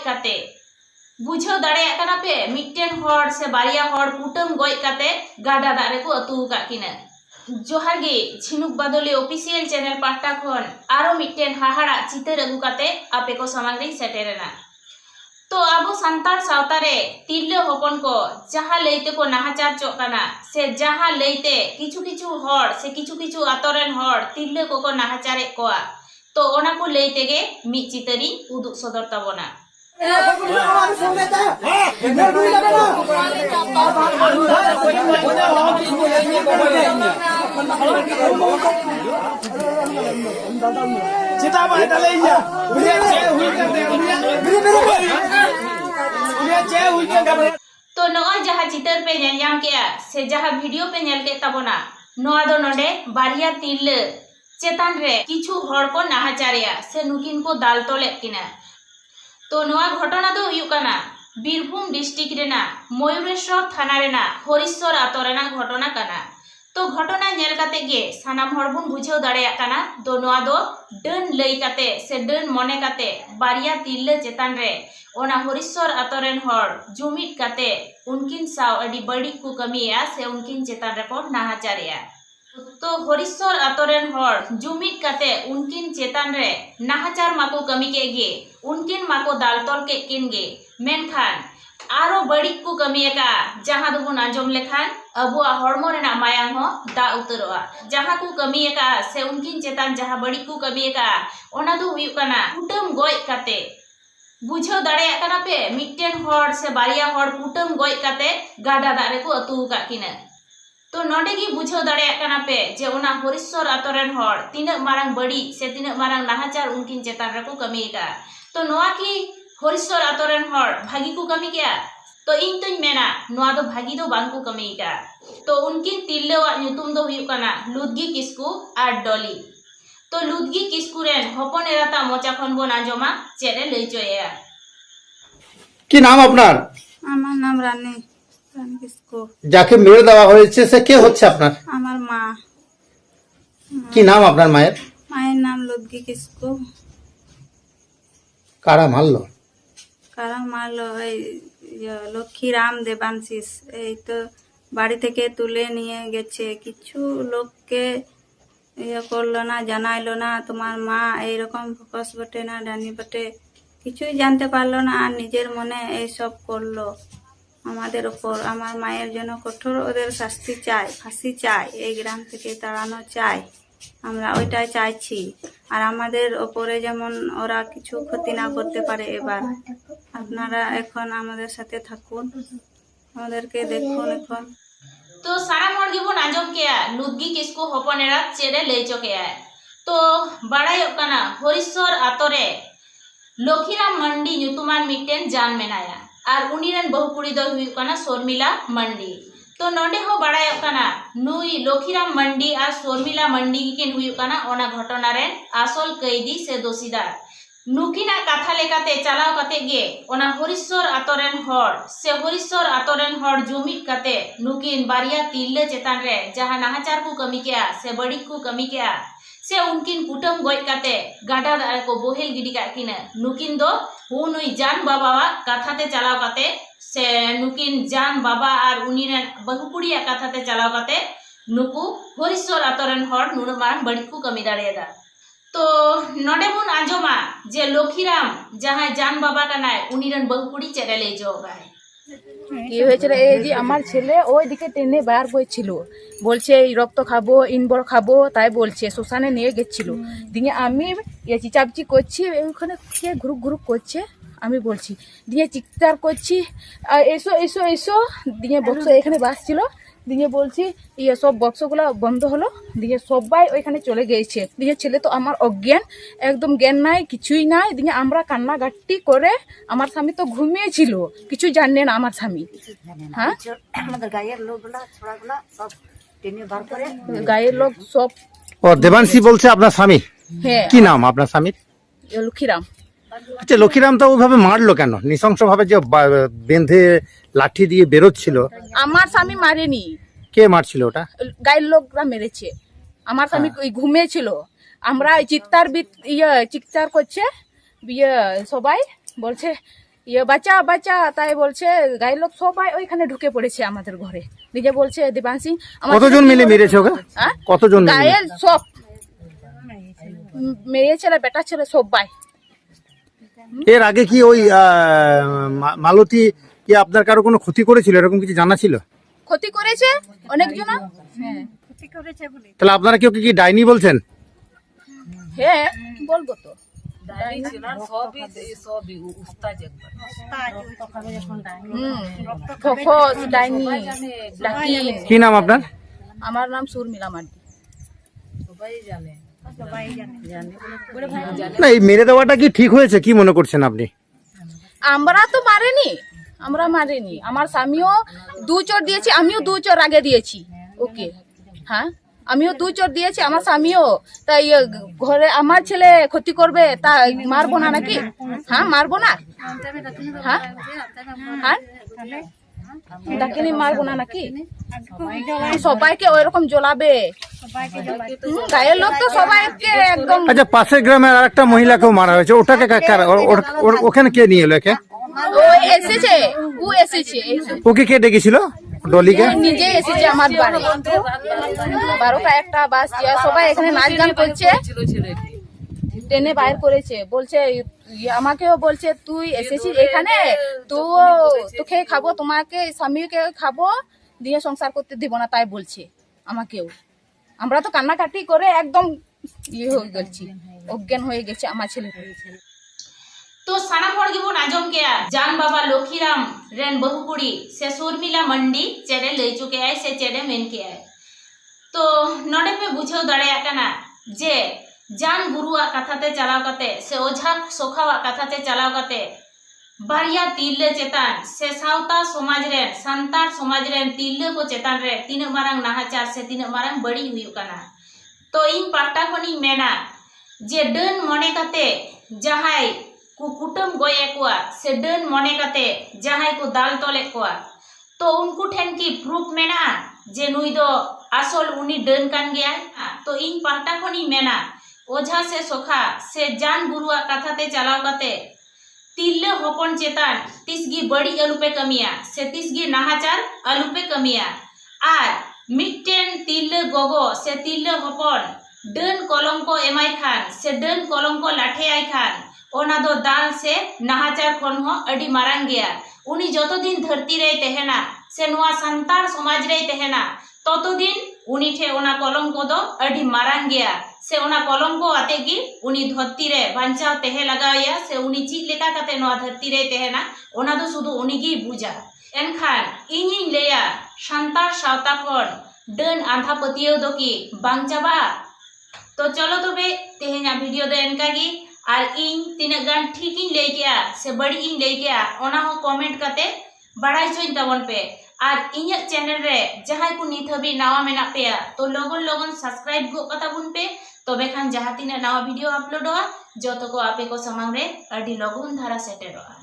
kate बुझाव दाड़ेया काना पे मिट्टेन हर से बारिया हर कुटुम गoj kate गाडा दाग रेको अतु का किना जोहार गे झिनुक बादली ऑफिशियल चैनल पाटा खन आरो मिट्टेन हाहाड़ा चितर अगु काते आपे को समांग रे सेटेरेना तो आबो संतार सावता रे तिरले हपन को जहां लैते को नाहाचार चोक काना से जहां लैते किछु किछु हर से किछु आतरेन हर तिरले को नाहाचारे कोआ तो ओना को लैते गे मि चितरी उदुक सदर ताबोना तो नॉय जहाँ चितर पे नेलयाम के से जहाँ वीडियो पे नेल के तबोना नोआ दो नोडे बारिया तिरले चेतान रे किछु हर को नाहाचारिया से नुकिन को दाल तोले किना तो नोआ घटना दो हुयुकाना बीरभूम डिस्ट्रिक्ट रेना मयूरेश्वर थाना रेना हरिश्वर आतो रेना घटना काना तो घटना नेल काते गे सानाम हर बुन बुझाव दाड़ेया काना तो नोआ दो डन लई काते से डन मने काते बारिया तिरले चेतान रे ओना हरिश्वर आतो रेन हर जुमिट काते उनकिन साव अडी बड़ी को कमिया से उनकिन चेतान रे को नाहाचारिया तो हरिश्वर आतोरेन हर जुमिट काते उनकिन चेतान रे नाहाचार माको कमी के गे उनकिन माको दाल तोल के किन गे मेनखान आरो बड़ी को कमी का जहां दो बुन आंजम लेखान अबुआ हरमो रेना मायांग हो दा उतरोआ जहां को कमी का से उनकिन चेतान जहां बड़ी को कमी का ओना दो हुयु काना कुटुम गoj काते बुझाव दाड़ेया काना पे मिट्टेन हर से बारिया हर कुटुम गoj काते गाडा दाग रेको अतु का किना तो नोडे की बुझाव दाड़ेया काना पे जे ओना हरिश्वर आतोरेन हर तिना मारांग बड़ी से तिना मारांग नाहाचार उनकिन चेतान रेको कमी का तो नोआ की हरिश्वर आतोरेन हर भागी को कमी क्या तो इन तुम मेना नोआ दो भागी दो बांग को कमी का तो उनकिन तिरलेवा नुतुम दो हुयु काना लुदगी किस्कू आर डॉली तो लुदगी किस्कू रेन हपन एराता मोचा खन बोन आंजमा चेरे लई चोया কি নাম আপনার? আমার নাম রানী রানী কিসকো। যাকে মেরে দেওয়া হয়েছে সে কে হচ্ছে আপনার? আমার মা। কি নাম আপনার মায়ের? মায়ের নাম লুদগি কিসকো। কারা মারলো? কারা মারলো এই লক্ষ্মীরাম দেবাংশিস এই তো বাড়ি থেকে তুলে নিয়ে গেছে কিছু লোককে ইয়ে করলো না জানাইলো না তোমার মা এইরকম ফোকাস বটে না ডানি বটে কিছুই জানতে পারলো না আর নিজের মনে এইসব করলো আমাদের উপর আমার মায়ের জন্য কঠোর ওদের শাস্তি চাই ফাঁসি চাই এই গ্রাম থেকে তাড়ানো চাই আমরা ওইটাই চাইছি আর আমাদের ওপরে যেমন ওরা কিছু ক্ষতি না করতে পারে এবার আপনারা এখন আমাদের সাথে থাকুন আমাদেরকে দেখুন এখন तो सारा मोर गिबोन आंजम के लुदगी किसको हपनेरा चेरे लई चोके तो बाड़ायो काना हरिश्वर आतोरे लखीराम मंडी नुतुमान मिटेन जान मेनाया और उनीरन बहुकुड़ी दो हुई काना शर्मिला मंडी तो नोंडे हो बाड़ायो काना नुई लखीराम मंडी और शर्मिला मंडी किन हुई काना ओना घटना रे आसल कैदी से दोषीदार नुकिना कथा लेकाते चलाव काते गे ओना हरिश्वर आतोरेन हर से हरिश्वर आतोरेन हर जुमिट काते नुकिन बारिया तिरले चेतान रे जहां नाहाचार को कमी किया से बड़ी को कमी किया से उनकिन कुटुम गoj काते गाडा दारे को बोहेल गिडी का किना नुकिन दो हुनुई जान बाबा कथाते चलाव काते से नुकिन जान बाबा और उनीरेन बहुकुड़िया कथाते चलाव काते नुकु हरिश्वर आतोरेन हर नुन मारंग बड़ी को कमी दाड़ेदा तो नोडे बुन आंजमा जे लखीराम जहां जान बाबा कानाय उनीरन बहुकुड़ी चेरे ले जोगाय কি হয়েছিল এই যে আমার ছেলে ওইদিকে টেনে বার হয়েছিল বলছে এই রক্ত খাবো ইনবর খাবো তাই বলছে শ্মশানে নিয়ে গেছিল দিয়ে আমি চিচাপচি করছি ওখানে কে গ্রুপ গ্রুপ করছে আমি বলছি দিয়ে চিৎকার করছি আর এসো এসো এসো দিয়ে বক্স এখানে বাসছিল দিয়ে বলছি ইয়ে সব বক্সগুলো বন্ধ হলো দিয়ে সবাই ওইখানে চলে গিয়েছে দিয়ে ছেলে তো আমার অজ্ঞান একদম জ্ঞান নাই কিছুই নাই দিয়ে আমরা কান্নাকাটি করে আমার স্বামী তো ঘুমিয়েছিল কিছু জানে না আমার স্বামী হ্যাঁ আমাদের গায়ের লোকগুলা ছোড়াগুলা সব টেনে বার করে গায়ের লোক সব ও দেবাংশী বলছে আপনার স্বামী? হ্যাঁ। কি নাম আপনার স্বামীর? লক্ষ্মীরাম। আচ্ছা লক্ষ্মীরাম তো ওইভাবে মারলো কেন? নৃশংস ভাবে যে বেঁধে লাঠি দিয়ে বেরোচ্ছিল। আমার স্বামী মারেনি। কে মারছিল ওটা? গায়ের লোকরা মেরেছে। আমার স্বামী ঘুমিয়েছিল আমরা চিৎকার করছে সবাই বলছে বাচ্চা বাচ্চা তাই বলছে গায়ের লোক সবাই ওইখানে ঢুকে পড়েছে আমাদের ঘরে। নিজে বলছে দেবাংশী আমার কতজন মিলে মেরেছে ওকে? হ্যাঁ? কতজন মিলে? গায়ের সব মেয়ে ছেলে বেটা ছেলে সবাই। এর আগে কি ওই মালতী কি আপনার কারো কোনো ক্ষতি করেছিল, এরকম কিছু জানা ছিল? ক্ষতি করেছে অনেকজন। হ্যাঁ তাহলে আপনারা কেউ কি ডাইনি বলছেন? হ্যাঁ বলবো তো। ফখস, ডাইনি, ডাকিন। কি নাম আপনার? আমার নাম সুরমিলা মান্ডি। না, এই মেরে দেওয়াটা কি ঠিক হয়েছে, কি মনে করছেন আপনি? আমরা তো মারিনি, আমরা মারিনি। আমার স্বামীও 2 চোর দিয়েছি, আমিও 2 চোর আগে দিয়েছি ওকে। হ্যাঁ আমিও 2 চোর দিয়েছি, আমার স্বামীও। তাই ঘরে আমার ছেলে ক্ষতি করবে তা মারবো না নাকি? হ্যাঁ মারবো না? হ্যাঁ হ্যাঁ ডাকিনি মারবো না নাকি? সবাইকে ওইরকম জ্বলাবে। গায়ের লোক তো সবাইকে একদম। আচ্ছা, পাশের গ্রামের আর একটা মহিলাকেও মারা হয়েছে, ওটাকে ওখানে কে নিয়ে এলো একে? ও এসেছে, ও এসেছে। ওকে কে ডেকেছিল? ডলিকে? নিজে এসেছে আমার বাড়ি। 12টা 1টা বাস সবাই এখানে নাচ গান করছে, টেনে বাইর করেছে। বলছে আমাকেও বলছে তুই এসেছিস এখানে, তোকে খাবো, তোমাকে স্বামীকে খাবো, দিয়ে সংসার করতে দিব না তাই বলছে আমাকেও। আমরা তো কান্নাকাটি করে একদম হয়ে গেছি, অজ্ঞান হয়ে গেছে আমার ছেলে। तो साना हड़ गे बन आजम के जान बाबा लोखीराम रेन बहु कुड़ी से सुरमिला मंडी चेड़े लई चुके आए से चेड़े मेन के आए। तो नोडे पे बुझाव दाड़ेया कना जे जान गुरुआ कथाते चलाव कते से ओझा सोखावा कथाते चलाव कते बारिया तिरले चेतान से सावता समाज रेन संतार समाज रेन तिरले को चेतान रे तीन मारंग नाहाचार से तीन मारंग बड़ी हुई कना। तो इन पाटा खनी मेना जे डन मने कते जहाय कुकुटम गोये कुआ से डन मने कते जहाय को दाल तोले कुआ तो उनको ठेन की प्रूफ मेना जे नुई दो आसल उनी डन कान गया। तो इन पाटा खनी मेना ओझा से सोखा से जान गुरुआ कथाते चलाव कते तिल्ले होपन चेतान तिसगी बड़ी अलुपे कमिया से तिसगी नाहाचार अलुपे कमिया आर मिट्टेन तिल्ले गोगो से तिल्ले होपन डन कलंको एमाय खान से डन कलंको लाठे आय खान ओना दो दाल से नाहाचार खन हो अडी मारांग गया। उनी जतो दिन धरती रे तहेना से नुआ संतार समाज रे तहेना ततो दिन उनी ठे ओना कलंको दो अडी मारांग गया। से ओना कलंको आते गी उनी धरती रे बांचाव तहे लगाया से उनी चीज लेका कते नुआ धरती रे तहेना ओना दो सुदु उनी गी बुझा। एनखान इनिं लेया संतार सावता खन डन आंधा पतियो दो की बांग चाबा। तो चलो तबे तेहेना वीडियो दो एनकागी और इन तीना गान ठीक इन ले गया से बड़ी इन ले गया ओना हो कमेंट कते बड़ाई चोइन तबन पे। और इन्या चैनल रे जहां को नित हबी नवा मेना पे तो लोगन लोगन सब्सक्राइब गो कता बुन पे तबे खान जहां तीना नवा वीडियो अपलोड हो जो तो को आपे को समांग रे अडी लोगन धारा सेटेरोआ।